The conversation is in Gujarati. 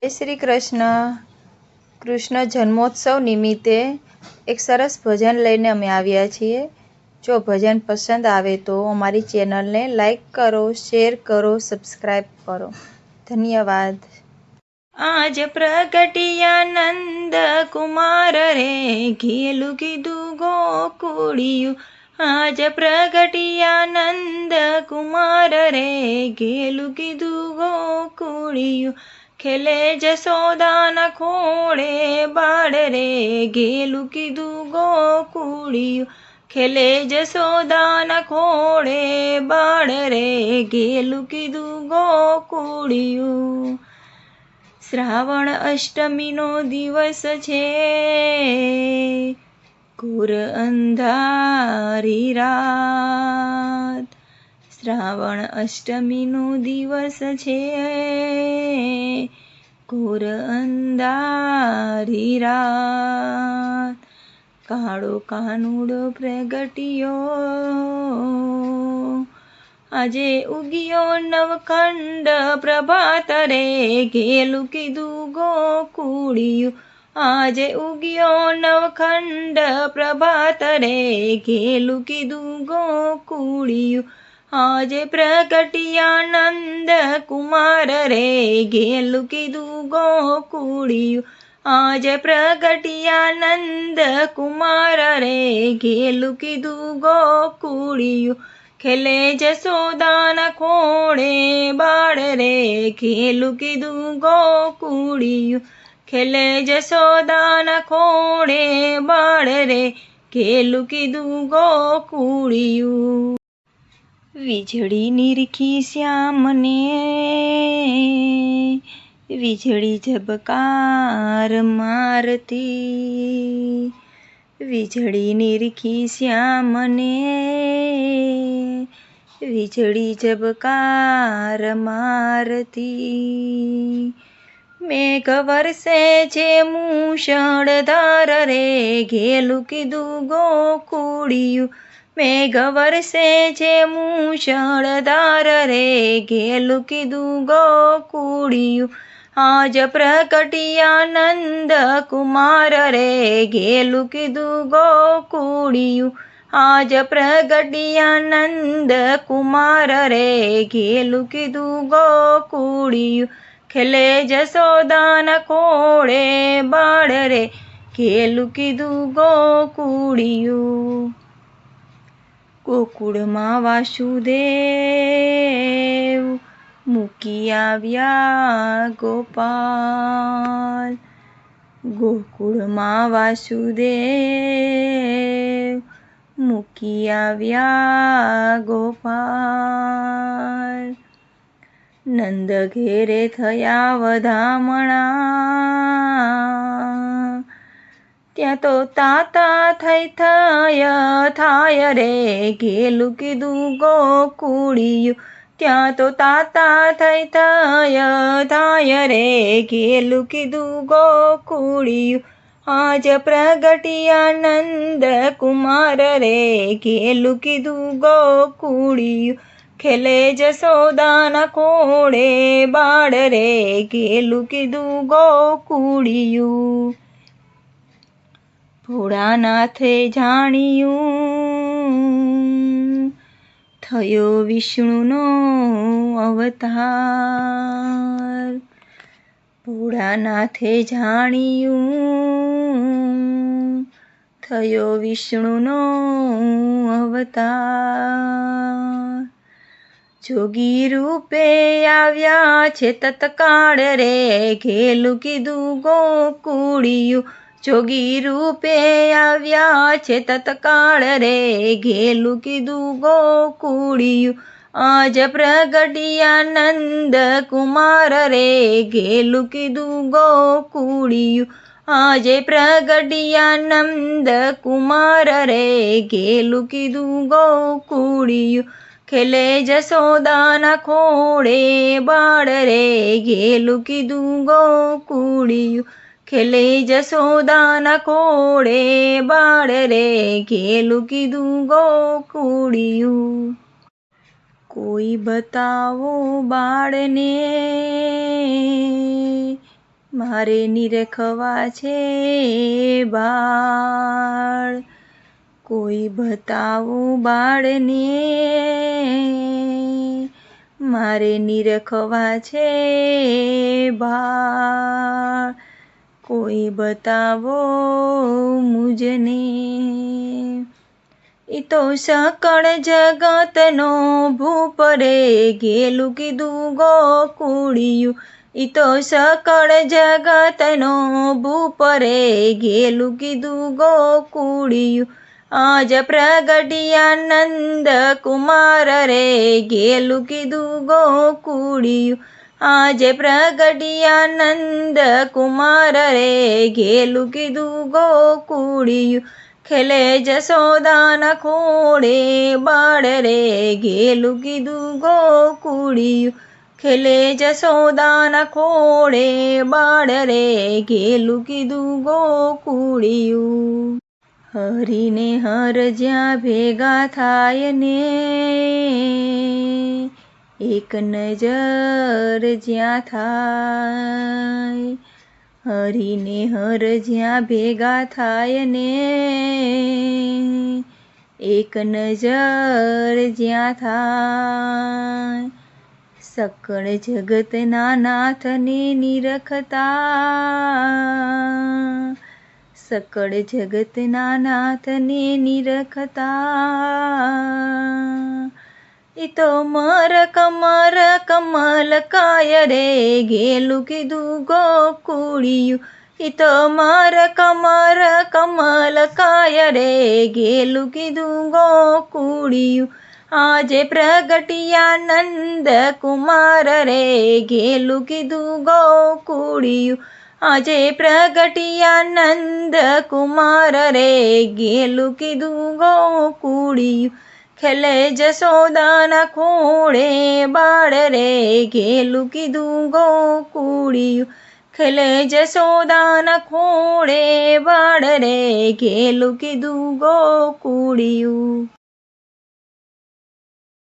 જય શ્રી કૃષ્ણ. કૃષ્ણ જન્મોત્સવ નિમિત્તે એક સરસ ભજન લઈને અમે આવ્યા છીએ. જો ભજન પસંદ આવે તો અમારી ચેનલને લાઈક કરો, શેર કરો, સબસ્ક્રાઈબ કરો. ધન્યવાદ. આજ પ્રગટિયા નંદ કુમાર રે, ઘેલું કીધું ગોકુળિયું. આજ પ્રગટિયા નંદ કુમાર રે, ઘેલું કીધું ગોકુળિયું. ખેલે જશોદાના ખોળે બાળ રે, ઘેલું કીધું ગોકુળિયું. ખેલે જશોદાના ખોળે બાળ રે, ઘેલું કીધું ગોકુળિયું. શ્રાવણ અષ્ટમીનો દિવસ છે, ઘોર અંધારી રાત. શ્રાવણ અષ્ટમીનો દિવસ છે, ઘોર અંધારી રાત. કાળો કાનુડો પ્રગટ્યો, આજે ઉગ્યો નવખંડ પ્રભાત રે, ઘેલું કીધું ગોકુળિયું. આજે ઉગ્યો નવખંડ પ્રભાત રે, ઘેલું કીધું ગોકુળિયું. આજે પ્રગટિયા નંદ કુમાર રે, ઘેલું કીધું ગોકુળિયું. આજે પ્રગટિયા નંદ કુમાર રે, ઘેલું કીધું ગોકુળિયું. ખેલે જશોદાના ખોળે બાળ રે, ઘેલું કીધું ગોકુળિયું. ખેલે જશોદાના ખોળે બાળ રે, ઘેલું કીધું ગોકુળિયું. વીજળી નીરખી શ્યામને, વીજળી ઝબકાર મારતી. વીજળી નીરખી શ્યામને, વીજળી ઝબકાર મારતી. મેઘ વરસે છે મૂષળધાર રે, ઘેલું કીધું ગોકુળિયું. મેઘ વરસે છે મૂષળધાર રે, ઘેલું કીધું ગોકુળિયું. આજ પ્રગટિયા નંદ કુમાર રે, ઘેલું કીધું ગોકુળિયું. આજ પ્રગટિયા નંદ કુમાર રે, ઘેલું કીધું ગોકુળિયું. ખેલે જશોદાના ખોળે બાળ રે, ઘેલું કીધું ગોકુળિયું. ગોકુળમાં વાસુદેવ મૂકી આવ્યા ગોપાલ. ગોકુળમાં વાસુદેવ મૂકી આવ્યા ગોપાલ. નંદ ઘેરે થયા વધામણા, ત્યાં તો તાતા થઈ થાય રે, ઘેલું કીધું ગોકુળિયું. ત્યાં તો તાતા થઈ થાય રે, ઘેલું કીધું ગોકુળિયું. આજ પ્રગટિયા નંદ કુમાર રે, ઘેલું કીધું ગોકુળિયું. ખેલે જશોદાના ખોળે બાળ રે, ઘેલું કીધું ગોકુળિયું. ભોળાનાથે જાણ્યું, થયો વિષ્ણુનો અવતાર. ભોળાનાથે જાણ્યું, થયો વિષ્ણુનો અવતાર. જોગી રૂપે આવ્યા છે તત્કાળ રે, ઘેલું કીધું ગોકુળિયું. જોગી રૂપે આવ્યા છે તત્કાળ રે, ઘેલું કીધું ગોકુળિયું. આજ પ્રગટિયા નંદ કુમાર રે, ઘેલું કીધું ગોકુળિયું. આજે પ્રગટિયા નંદ કુમાર રે, ઘેલું કીધું ગોકુળિયું. ખેલે જશોદાના ખોળે બાળ રે, ઘેલું કીધું ગોકુળિયું. ખેલે જશોદાના ખોળે બાળ રે, ઘેલું કીધું ગોકુળિયું. કોઈ બતાવો બાળને, મારે નિરખવા છે બાળ, કોઈ બતાવું બાળને, મારે નિરખવા છે બાળ, કોઈ બતાવો મુજને. ઈ તો સકળ જગતનો ભૂપ રે, ઘેલું કીધું ગોકુળિયું. ઈ તો સકળ જગતનો ભૂપ રે, ઘેલું કીધું ગોકુળિયું. આજ પ્રગટ્યા નંદ કુમાર રે, ઘેલું કીધું ગોકુળિયું. આજે પ્રગટ્યા નંદ કુમાર રે, ઘેલું કીધું ગોકુળિયું. ખેલે જશોદાના ખોળે બાળ રે, ઘેલું કીધું ગોકુળિયું. ખેલે જશોદાના ખોળે બાળ રે, ઘેલું કીધું ગોકુળિયું. હરીને હર જ્યાં ભેગા થાય ને, એક નજર જ્યાં થાય. હરીને હર જ્યાં ભેગા થાય ને, એક નજર જ્યાં થાય. સકળ જગતના નાથને નિરખતા, સકળ જગતના નાથને નિરખતા. ઈ તો મર કમલ કાય રે, ઘેલું કીધું ગોકુળિયું. ઈ તો મર કમલ કાય રે, ઘેલું કીધું ગોકુળિયું. આજે પ્રગટ્યા નંદ કુમાર રે, ઘેલું કીધું ગોકુળિયું. આજે પ્રગટ્યા નંદ કુમાર રે, ઘેલું કીધું ગોકુળિયું. ખેલે જશોદાના ખોળે બાળ રે, ઘેલું કીધું ગોકુળિયું. ખેલે જશોદાના ખોળે બાળ રે, ઘેલું કીધું ગોકુળિયું.